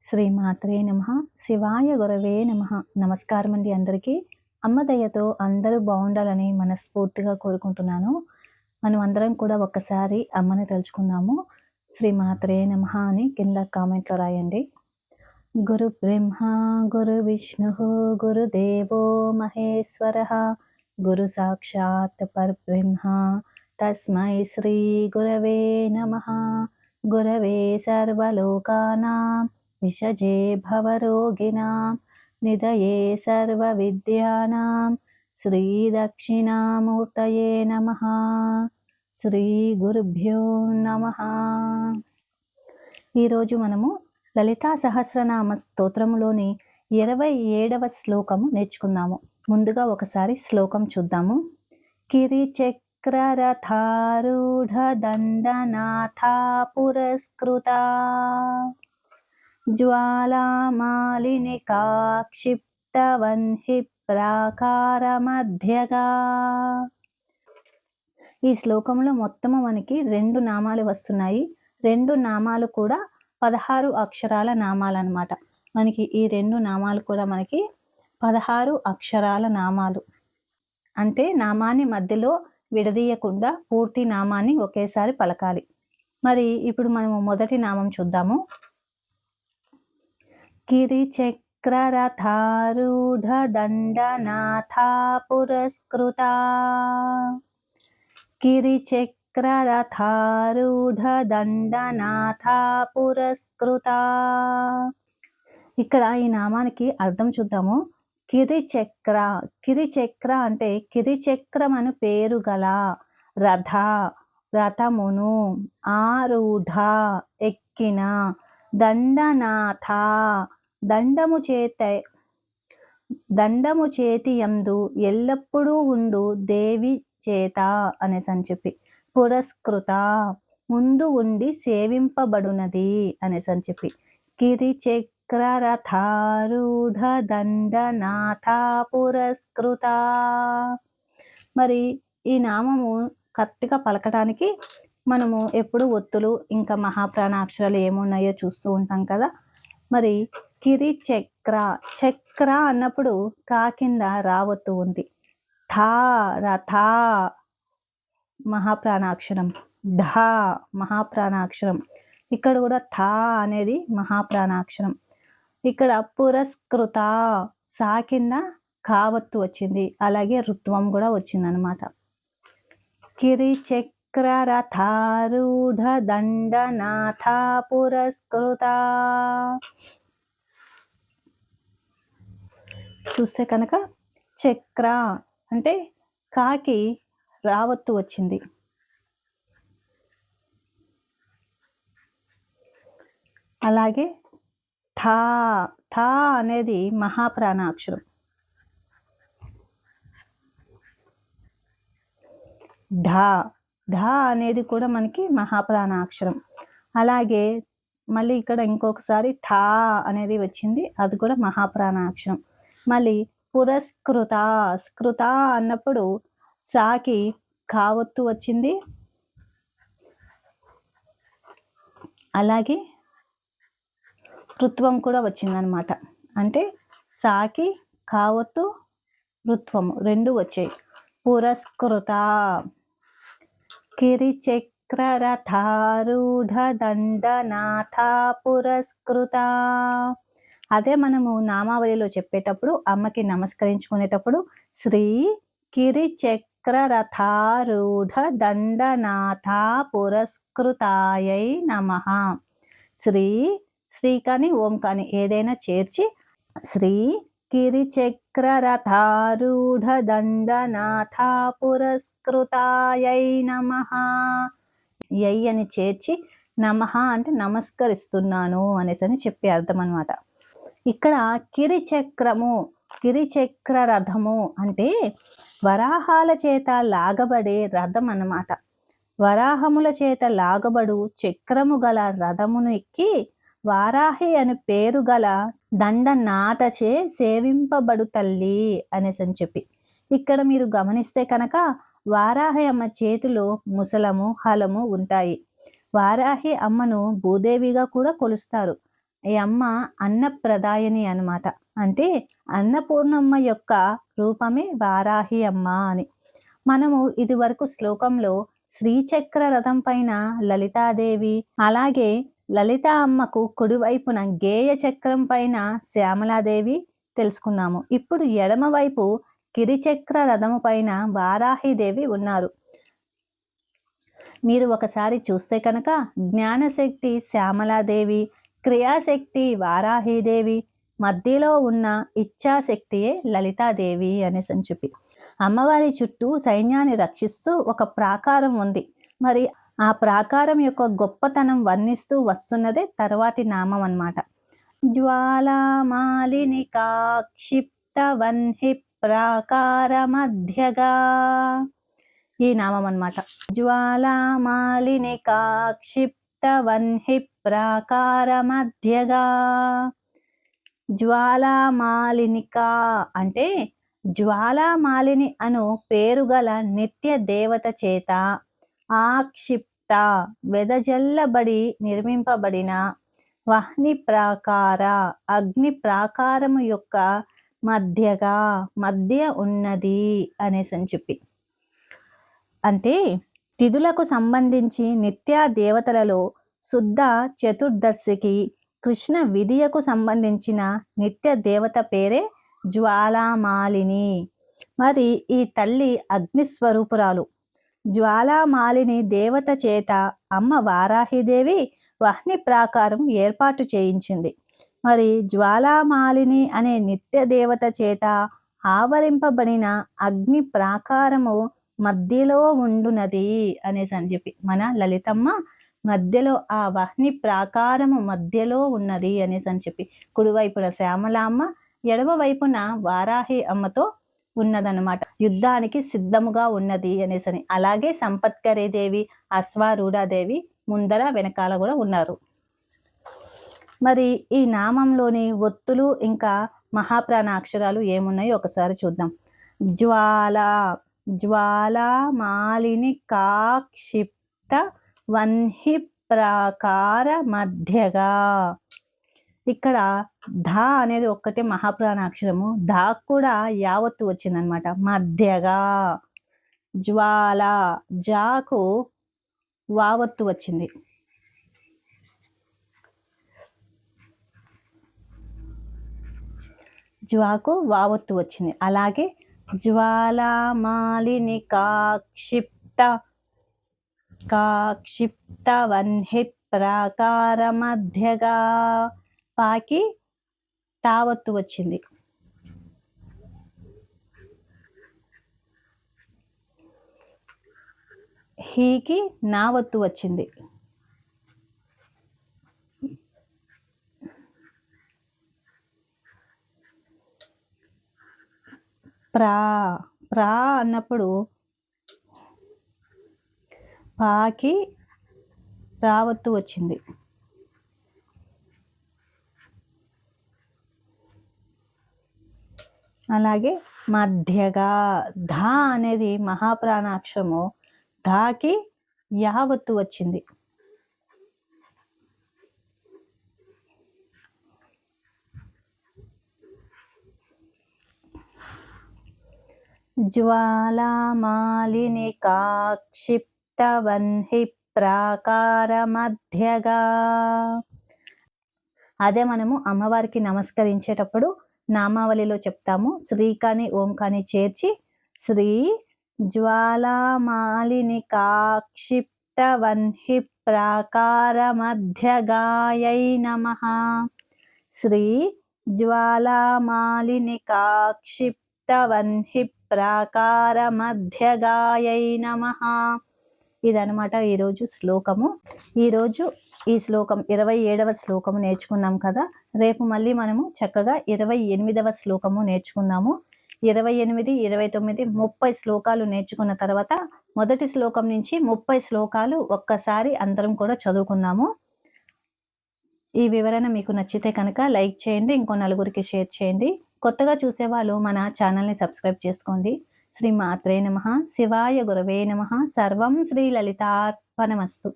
శ్రీమాత్రే నమః. శివాయ గురవే నమః. నమస్కారం అండి అందరికీ. అమ్మ దయతో అందరూ బాగుండాలని మనస్ఫూర్తిగా కోరుకుంటున్నాను. మనం అందరం కూడా ఒక్కసారి అమ్మని తలుచుకుందాము. శ్రీమాత్రే నమః అని కింద కామెంట్లో రాయండి. గురు బ్రహ్మ గురు విష్ణు గురుదేవో మహేశ్వరః గురు సాక్షాత్ పరబ్రహ్మ తస్మై శ్రీ గురవే నమః. గురవే సర్వలోకానాం విషజే భవరోగిణాం నిధయే సర్వవిద్యానాం శ్రీ దక్షిణామూర్తయే నమః. శ్రీ గురుభ్యో నమః. ఈరోజు మనము లలితా సహస్రనామ స్తోత్రములోని 27వ శ్లోకము నేర్చుకుందాము. ముందుగా ఒకసారి శ్లోకం చూద్దాము. కిరిచక్రరథారూఢ దండనాథా పురస్కృతా జ్వాలామాలినికా క్షిప్తవన్హి ప్రాకారమధ్యగా. ఈ శ్లోకంలో మొత్తము మనకి 2 నామాలు వస్తున్నాయి. 2 నామాలు కూడా 16 అక్షరాల నామాలు అన్నమాట. మనకి ఈ 2 నామాలు కూడా మనకి 16 అక్షరాల నామాలు. అంటే నామాన్ని మధ్యలో విడదీయకుండా పూర్తి నామాన్ని ఒకేసారి పలకాలి. మరి ఇప్పుడు మనము మొదటి నామం చూద్దాము. కిరిచక్రరథారూఢ దండనాథా పురస్కృతా. కిరిచక్రరథారూఢ దండనాథా పురస్కృతా. ఇక్కడ ఈ నామానికి అర్థం చూద్దాము. కిరిచక్ర, కిరిచక్ర అంటే కిరిచక్రం అను పేరు గల రథ, రథమును, ఆరూఢ ఎక్కిన, దండనాథ దండము చేతి యందు ఎల్లప్పుడూ ఉండు దేవి చేత అనేసి అని చెప్పి, పురస్కృత ముందు ఉండి సేవింపబడునది అనేసి అని చెప్పి, కిరిచక్రరథారూఢ దండనాథా పురస్కృత. మరి ఈ నామము కరెక్ట్గా పలకడానికి మనము ఎప్పుడు ఒత్తులు ఇంకా మహాప్రాణాక్షరాలు ఏమున్నాయో చూస్తూ ఉంటాం కదా. మరి కిరిచక్ర, చక్ర అన్నప్పుడు కా కింద రావత్తు ఉంది. థా రథ మహాప్రాణాక్షరం, ఢా మహాప్రాణాక్షరం. ఇక్కడ కూడా థా అనేది మహాప్రాణాక్షరం. ఇక్కడ పురస్కృత సా కింద కావత్తు వచ్చింది, అలాగే రుత్వం కూడా వచ్చిందనమాట. కిరిచక్రరథారూఢ దండనాథా పురస్కృత. చూస్తే కనుక చక్ర అంటే కాకి రావత్తు వచ్చింది, అలాగే థా, థా అనేది మహాప్రాణాక్షరం. ఢా, ఢా అనేది కూడా మనకి మహాప్రాణాక్షరం. అలాగే మళ్ళీ ఇక్కడ ఇంకొకసారి థా అనేది వచ్చింది, అది కూడా మహాప్రాణాక్షరం. మళ్ళీ పురస్కృత, స్కృత అన్నప్పుడు సాకి కావత్తు వచ్చింది, అలాగే రుత్వం కూడా వచ్చిందనమాట. అంటే సాకి కావత్తు రుత్వము 2 వచ్చాయి. పురస్కృత. కిరిచక్రరథారూఢ దండనాథా పురస్కృత. అదే మనము నామావళిలో చెప్పేటప్పుడు అమ్మకి నమస్కరించుకునేటప్పుడు శ్రీ కిరిచక్రరథారూఢ దండనాథా పురస్కృతాయై నమః. శ్రీ, శ్రీ కానీ ఓం కానీ ఏదైనా చేర్చి శ్రీ కిరిచక్రరథారూఢ దండనాథా పురస్కృతాయై నమః. యై అని చేర్చి నమః అంటే నమస్కరిస్తున్నాను అనేసి అని చెప్పి అర్థం అనమాట. ఇక్కడ కిరిచక్రము, కిరిచక్ర రథము అంటే వరాహాల చేత లాగబడే రథం అన్నమాట. వరాహముల చేత లాగబడు చక్రము గల రథమును ఎక్కి వారాహి అని పేరు గల దండనాథచే సేవింపబడు తల్లి అనేసి అని చెప్పి, ఇక్కడ మీరు గమనిస్తే కనుక వారాహి అమ్మ చేతిలో ముసలము హలము ఉంటాయి. వారాహి అమ్మను భూదేవిగా కూడా కొలుస్తారు. ఈ అమ్మ అన్నప్రదాయని అనమాట. అంటే అన్నపూర్ణమ్మ యొక్క రూపమే వారాహి అమ్మ అని. మనము ఇదివరకు శ్లోకంలో శ్రీచక్ర రథం పైన లలితాదేవి, అలాగే లలిత అమ్మకు కుడివైపున గేయ చక్రం పైన శ్యామలాదేవి తెలుసుకున్నాము. ఇప్పుడు ఎడమవైపు గిరిచక్ర రథము పైన వారాహిదేవి ఉన్నారు. మీరు ఒకసారి చూస్తే కనుక జ్ఞానశక్తి శ్యామలాదేవి, క్రియాశక్తి వారాహిదేవి, మధ్యలో ఉన్న ఇచ్ఛాశక్తియే లలితాదేవి అనేసి అని చెప్పి అమ్మవారి చుట్టూ సైన్యాన్ని రక్షిస్తూ ఒక ప్రాకారం ఉంది. మరి ఆ ప్రాకారం యొక్క గొప్పతనం వర్ణిస్తూ వస్తున్నదే తర్వాతి నామం అన్నమాట. జ్వాలామాలిని కాక్షిప్త వన్హి ప్రాకార మధ్యగా, ఈ నామం అన్నమాట. జ్వాలామాలిని కాక్షిప్త వన్హి ప్రాకార మధ్యగా. జ్వాలామాలినిక అంటే జ్వాలామాలిని అను పేరు గల నిత్య దేవత చేత ఆక్షిప్త వెదజల్లబడి నిర్మింపబడిన వహ్ని ప్రాకార అగ్ని ప్రాకారము యొక్క మధ్యగా మధ్య ఉన్నది అనేసి అని చెప్పి, అంటే తిథులకు సంబంధించి నిత్య దేవతలలో శుద్ధ చతుర్దశికి కృష్ణ విధియకు సంబంధించిన నిత్య దేవత పేరే జ్వాలామాలిని. మరి ఈ తల్లి అగ్నిస్వరూపురాలు. జ్వాలామాలిని దేవత చేత అమ్మ వారాహిదేవి వహ్ని ప్రాకారం ఏర్పాటు చేయించింది. మరి జ్వాలామాలిని అనే నిత్య దేవత చేత ఆవరింపబడిన అగ్ని ప్రాకారము మధ్యలో ఉండునది అనేసి అని చెప్పి, మన లలితమ్మ మధ్యలో ఆ వహ్ని ప్రాకారము మధ్యలో ఉన్నది అనేసి అని చెప్పి, కుడివైపున శ్యామలామ్మ, ఎడమ వైపున వారాహి అమ్మతో ఉన్నదన్నమాట. యుద్ధానికి సిద్ధముగా ఉన్నది అనేసని. అలాగే సంపత్కరీదేవి, అశ్వారూఢాదేవి ముందర వెనకాల కూడా ఉన్నారు. మరి ఈ నామంలోని ఒత్తులు ఇంకా మహాప్రాణ అక్షరాలు ఏమున్నాయో ఒకసారి చూద్దాం. జ్వాల, జ్వాలామాలిని కాక్షిప్త వన్హి ప్రాకార మధ్యగా. ఇక్కడ ధ అనేది ఒక్కటే మహాప్రాణాక్షరము, ధా కూడా యావత్తు వచ్చిందనమాట. మధ్యగా. జ్వాల, జాకు వావత్తు వచ్చింది. జ్వాకు వావత్తు వచ్చింది. అలాగే జ్వాలామాలిని కాక్షిప్త, కాక్షిప్త వన్హి ప్రాకార మధ్యగా, పాకి తావత్తు వచ్చింది. హీకి నావత్తు వచ్చింది. ప్రా, ప్రా అన్నప్పుడు పాకి రావత్తు వచ్చింది. అలాగే మధ్యగా, ధా అనేది మహాప్రాణాక్షరము, ధాకి యావత్తు వచ్చింది. జ్వాలామాలిని కాక్షిప్త వన్హి ప్రాకార మధ్యగా. అదే మనము అమ్మవారికి నమస్కరించేటప్పుడు నామావళిలో చెప్తాము. శ్రీ కానీ ఓం కానీ చేర్చి శ్రీ జ్వాలామాలిని కాక్షిప్త వన్హి ప్రాకార మధ్యగాయై నమః. శ్రీ జ్వాలామాలిని కాక్షిప్త వన్హి ప్రాకార మధ్యగాయై నమః. ఇదనమాట ఈరోజు శ్లోకము. ఈరోజు ఈ శ్లోకం 27వ శ్లోకము నేర్చుకున్నాం కదా. రేపు మళ్ళీ మనము చక్కగా 28వ శ్లోకము నేర్చుకుందాము. 28, 29, 30 శ్లోకాలు నేర్చుకున్న తర్వాత మొదటి శ్లోకం నుంచి 30 శ్లోకాలు ఒక్కసారి అందరం కూడా చదువుకుందాము. ఈ వివరణ మీకు నచ్చితే కనుక లైక్ చేయండి, ఇంకో నలుగురికి షేర్ చేయండి. కొత్తగా చూసేవాళ్ళు మన ఛానల్ని సబ్స్క్రైబ్ చేసుకోండి. శ్రీ మాత్రే నమః. శివాయ గురవే నమః. సర్వం శ్రీ లలితార్పణమస్తు.